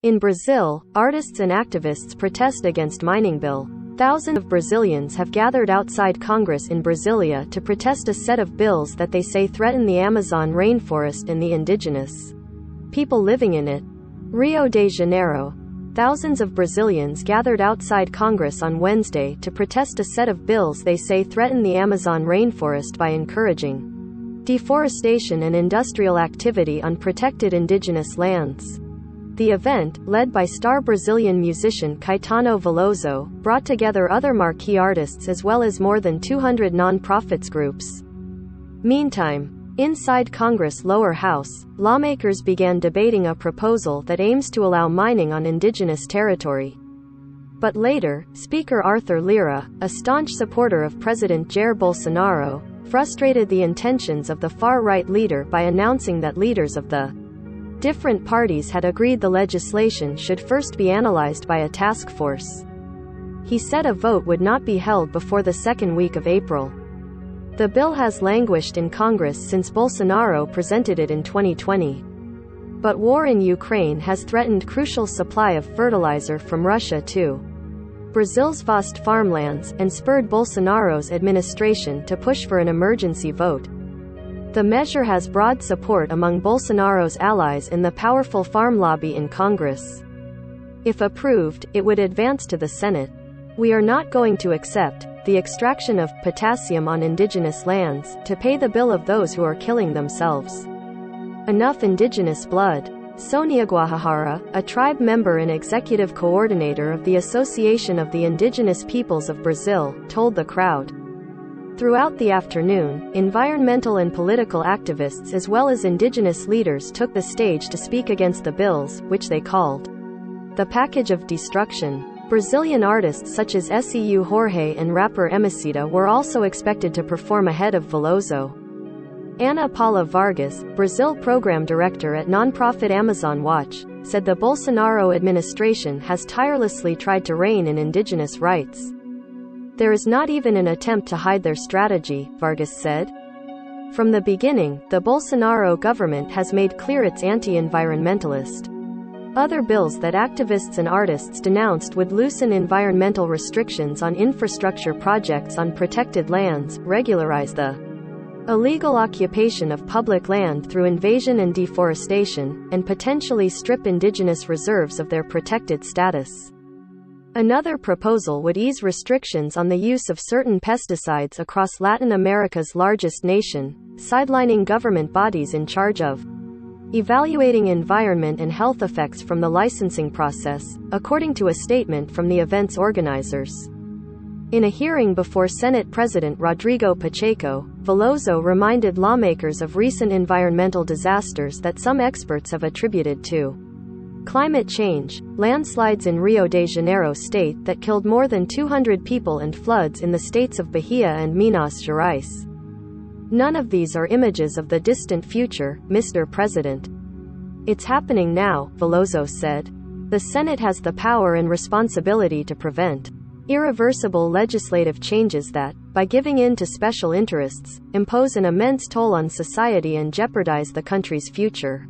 In Brazil, artists and activists protest against mining bill. Thousands of Brazilians have gathered outside Congress in Brasilia to protest a set of bills that they say threaten the Amazon rainforest and the indigenous people living in it. Rio de Janeiro. Thousands of Brazilians gathered outside Congress on Wednesday to protest a set of bills they say threaten the Amazon rainforest by encouraging deforestation and industrial activity on protected indigenous lands. The event, led by star Brazilian musician Caetano Veloso, brought together other marquee artists as well as more than 200 non-profits groups. Meantime, inside Congress' lower house, lawmakers began debating a proposal that aims to allow mining on indigenous territory. But later, Speaker Arthur Lira, a staunch supporter of President Jair Bolsonaro, frustrated the intentions of the far-right leader by announcing that leaders of the different parties had agreed the legislation should first be analyzed by a task force. He said a vote would not be held before the second week of April. The bill has languished in Congress since Bolsonaro presented it in 2020. But war in Ukraine has threatened crucial supply of fertilizer from Russia to Brazil's vast farmlands, and spurred Bolsonaro's administration to push for an emergency vote. The measure has broad support among Bolsonaro's allies in the powerful farm lobby in Congress. If approved, it would advance to the Senate. We are not going to accept the extraction of potassium on indigenous lands to pay the bill of those who are killing themselves. Enough indigenous blood. Sonia Guajajara, a tribe member and executive coordinator of the Association of the Indigenous Peoples of Brazil, told the crowd. Throughout the afternoon, environmental and political activists as well as indigenous leaders took the stage to speak against the bills, which they called the package of destruction. Brazilian artists such as Seu Jorge and rapper Emicida were also expected to perform ahead of Veloso. Ana Paula Vargas, Brazil program director at nonprofit Amazon Watch, said the Bolsonaro administration has tirelessly tried to rein in indigenous rights. There is not even an attempt to hide their strategy, Vargas said. From the beginning, the Bolsonaro government has made clear it's anti-environmentalist. Other bills that activists and artists denounced would loosen environmental restrictions on infrastructure projects on protected lands, regularize the illegal occupation of public land through invasion and deforestation, and potentially strip indigenous reserves of their protected status. Another proposal would ease restrictions on the use of certain pesticides across Latin America's largest nation, sidelining government bodies in charge of evaluating environment and health effects from the licensing process, according to a statement from the event's organizers. In a hearing before Senate President Rodrigo Pacheco, Veloso reminded lawmakers of recent environmental disasters that some experts have attributed to climate change, landslides in Rio de Janeiro state that killed more than 200 people and floods in the states of Bahia and Minas Gerais. None of these are images of the distant future, Mr. President. It's happening now, Veloso said. The Senate has the power and responsibility to prevent irreversible legislative changes that, by giving in to special interests, impose an immense toll on society and jeopardize the country's future.